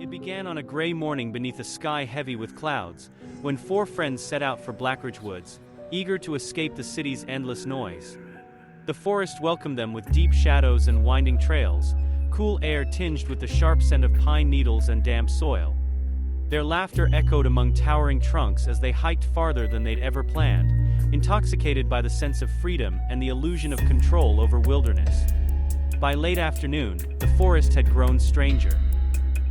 It began on a gray morning beneath a sky heavy with clouds, when four friends set out for Blackridge Woods, eager to escape the city's endless noise. The forest welcomed them with deep shadows and winding trails, cool air tinged with the sharp scent of pine needles and damp soil. Their laughter echoed among towering trunks as they hiked farther than they'd ever planned, intoxicated by the sense of freedom and the illusion of control over wilderness. By late afternoon, the forest had grown stranger.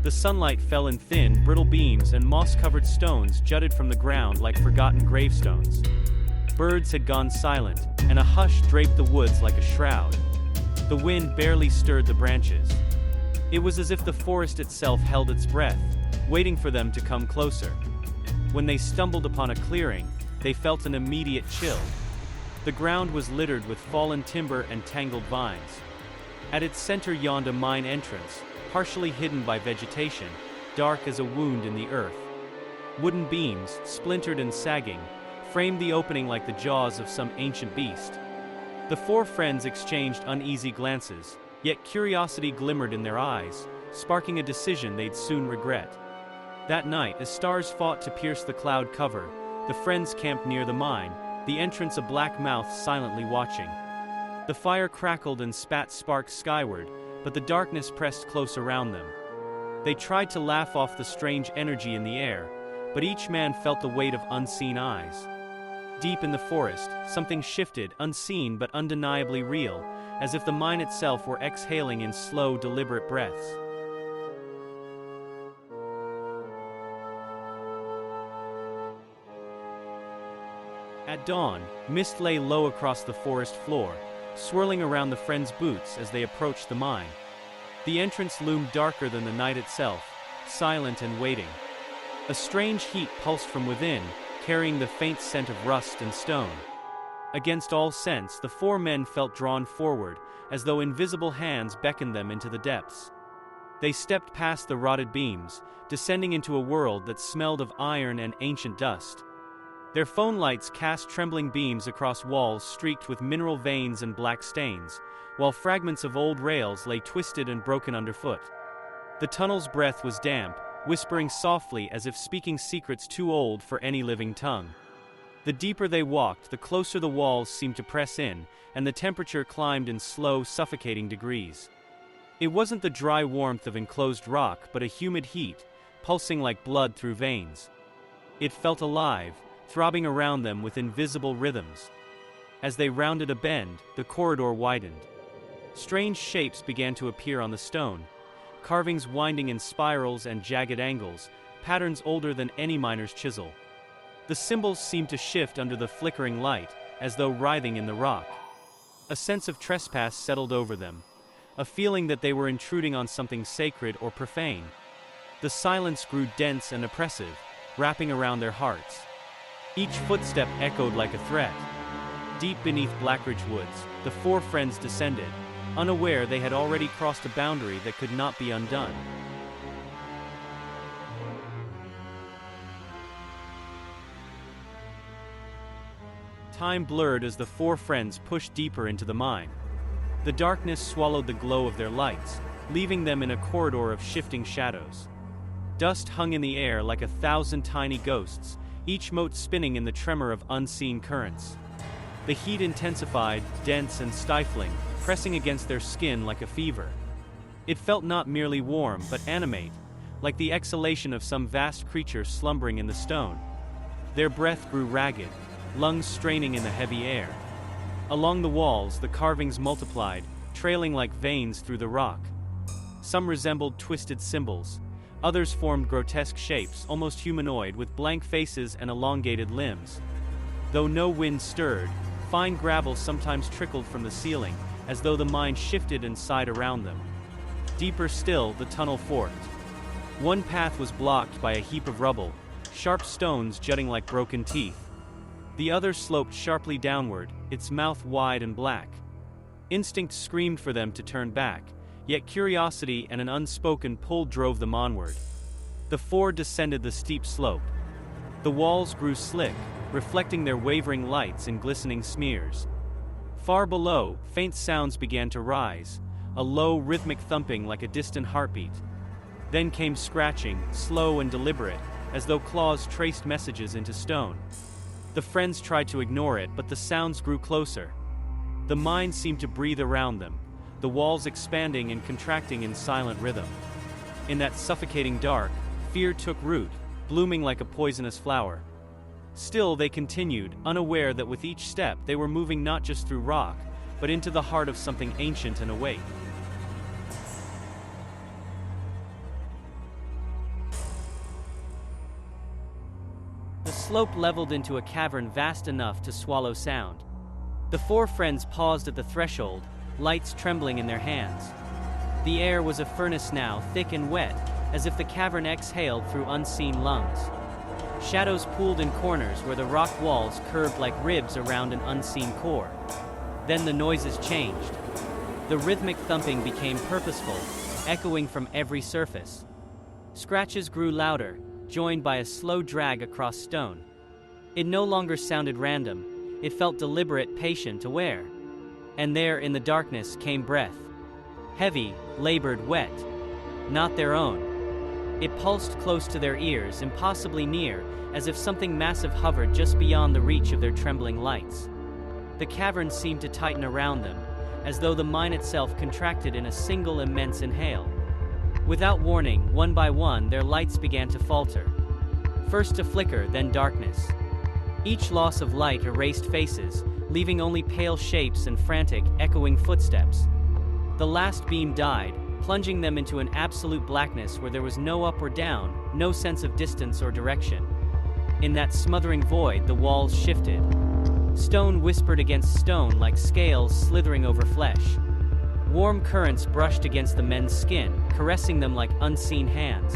The sunlight fell in thin, brittle beams, and moss-covered stones jutted from the ground like forgotten gravestones. Birds had gone silent, and a hush draped the woods like a shroud. The wind barely stirred the branches. It was as if the forest itself held its breath, waiting for them to come closer. When they stumbled upon a clearing, they felt an immediate chill. The ground was littered with fallen timber and tangled vines. At its center yawned a mine entrance, partially hidden by vegetation, dark as a wound in the earth. Wooden beams, splintered and sagging, framed the opening like the jaws of some ancient beast. The four friends exchanged uneasy glances, yet curiosity glimmered in their eyes, sparking a decision they'd soon regret. That night, as stars fought to pierce the cloud cover, the friends camped near the mine, the entrance a black mouth silently watching. The fire crackled and spat sparks skyward, but the darkness pressed close around them. They tried to laugh off the strange energy in the air, but each man felt the weight of unseen eyes. Deep in the forest, something shifted, unseen but undeniably real, as if the mine itself were exhaling in slow, deliberate breaths. At dawn, mist lay low across the forest floor, swirling around the friends' boots as they approached the mine. The entrance loomed darker than the night itself, silent and waiting. A strange heat pulsed from within, carrying the faint scent of rust and stone. Against all sense, the four men felt drawn forward, as though invisible hands beckoned them into the depths. They stepped past the rotted beams, descending into a world that smelled of iron and ancient dust. Their phone lights cast trembling beams across walls streaked with mineral veins and black stains, while fragments of old rails lay twisted and broken underfoot. The tunnel's breath was damp, whispering softly as if speaking secrets too old for any living tongue. The deeper they walked, the closer the walls seemed to press in, and the temperature climbed in slow, suffocating degrees. It wasn't the dry warmth of enclosed rock, but a humid heat, pulsing like blood through veins. It felt alive, throbbing around them with invisible rhythms. As they rounded a bend, the corridor widened. Strange shapes began to appear on the stone, carvings winding in spirals and jagged angles, patterns older than any miner's chisel. The symbols seemed to shift under the flickering light, as though writhing in the rock. A sense of trespass settled over them, a feeling that they were intruding on something sacred or profane. The silence grew dense and oppressive, wrapping around their hearts. Each footstep echoed like a threat. Deep beneath Blackridge Woods, the four friends descended, unaware they had already crossed a boundary that could not be undone. Time blurred as the four friends pushed deeper into the mine. The darkness swallowed the glow of their lights, leaving them in a corridor of shifting shadows. Dust hung in the air like 1,000 tiny ghosts, each mote spinning in the tremor of unseen currents. The heat intensified, dense and stifling, pressing against their skin like a fever. It felt not merely warm, but animate, like the exhalation of some vast creature slumbering in the stone. Their breath grew ragged, lungs straining in the heavy air. Along the walls, the carvings multiplied, trailing like veins through the rock. Some resembled twisted symbols. Others formed grotesque shapes, almost humanoid, with blank faces and elongated limbs. Though no wind stirred, fine gravel sometimes trickled from the ceiling, as though the mine shifted and sighed around them. Deeper still, the tunnel forked. One path was blocked by a heap of rubble, sharp stones jutting like broken teeth. The other sloped sharply downward, its mouth wide and black. Instinct screamed for them to turn back, yet curiosity and an unspoken pull drove them onward. The four descended the steep slope. The walls grew slick, reflecting their wavering lights in glistening smears. Far below, faint sounds began to rise, a low, rhythmic thumping like a distant heartbeat. Then came scratching, slow and deliberate, as though claws traced messages into stone. The friends tried to ignore it, but the sounds grew closer. The mine seemed to breathe around them, the walls expanding and contracting in silent rhythm. In that suffocating dark, fear took root, blooming like a poisonous flower. Still they continued, unaware that with each step they were moving not just through rock, but into the heart of something ancient and awake. The slope leveled into a cavern vast enough to swallow sound. The four friends paused at the threshold, lights trembling in their hands. The air was a furnace now, thick and wet, as if the cavern exhaled through unseen lungs. Shadows pooled in corners where the rock walls curved like ribs around an unseen core. Then the noises changed. The rhythmic thumping became purposeful, echoing from every surface. Scratches grew louder, joined by a slow drag across stone. It no longer sounded random. It felt deliberate, patient, aware. And there, in the darkness, came breath. Heavy, labored, wet. Not their own. It pulsed close to their ears, impossibly near, as if something massive hovered just beyond the reach of their trembling lights. The cavern seemed to tighten around them, as though the mine itself contracted in a single immense inhale. Without warning, one by one, their lights began to falter. First to flicker, then darkness. Each loss of light erased faces, leaving only pale shapes and frantic, echoing footsteps. The last beam died, plunging them into an absolute blackness where there was no up or down, no sense of distance or direction. In that smothering void, the walls shifted. Stone whispered against stone like scales slithering over flesh. Warm currents brushed against the men's skin, caressing them like unseen hands.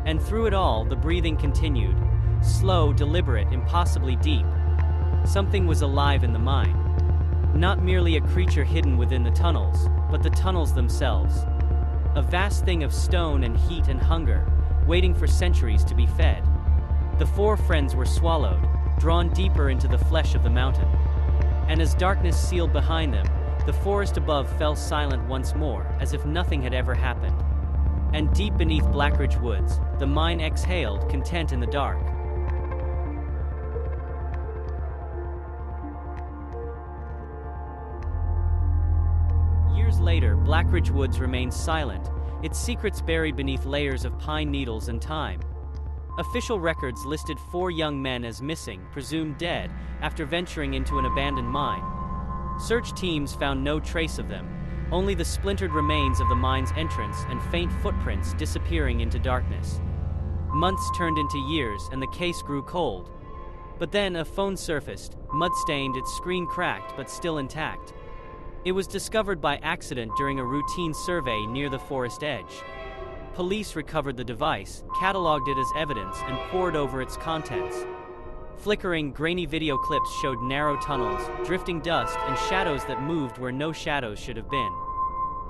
And through it all, the breathing continued, slow, deliberate, impossibly deep. Something was alive in the mine. Not merely a creature hidden within the tunnels, but the tunnels themselves. A vast thing of stone and heat and hunger, waiting for centuries to be fed. The four friends were swallowed, drawn deeper into the flesh of the mountain. And as darkness sealed behind them, the forest above fell silent once more, as if nothing had ever happened. And deep beneath Blackridge Woods, the mine exhaled, content in the dark. Years later, Blackridge Woods remains silent, its secrets buried beneath layers of pine needles and time. Official records listed 4 young men as missing, presumed dead, after venturing into an abandoned mine. Search teams found no trace of them, only the splintered remains of the mine's entrance and faint footprints disappearing into darkness. Months turned into years and the case grew cold. But then a phone surfaced, mud-stained, its screen cracked but still intact. It was discovered by accident during a routine survey near the forest edge. Police recovered the device, cataloged it as evidence, and pored over its contents. Flickering, grainy video clips showed narrow tunnels, drifting dust, and shadows that moved where no shadows should have been.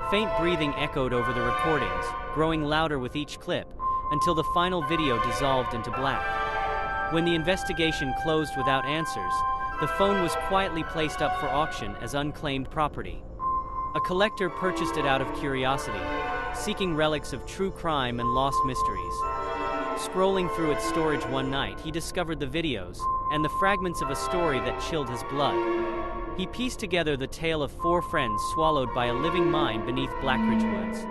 Faint breathing echoed over the recordings, growing louder with each clip, until the final video dissolved into black. When the investigation closed without answers, the phone was quietly placed up for auction as unclaimed property. A collector purchased it out of curiosity, seeking relics of true crime and lost mysteries. Scrolling through its storage one night, he discovered the videos and the fragments of a story that chilled his blood. He pieced together the tale of 4 friends swallowed by a living mine beneath Blackridge Woods.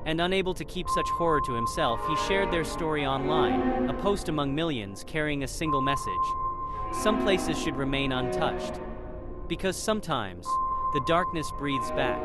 And unable to keep such horror to himself, he shared their story online, a post among millions carrying a single message. Some places should remain untouched. Because sometimes, the darkness breathes back.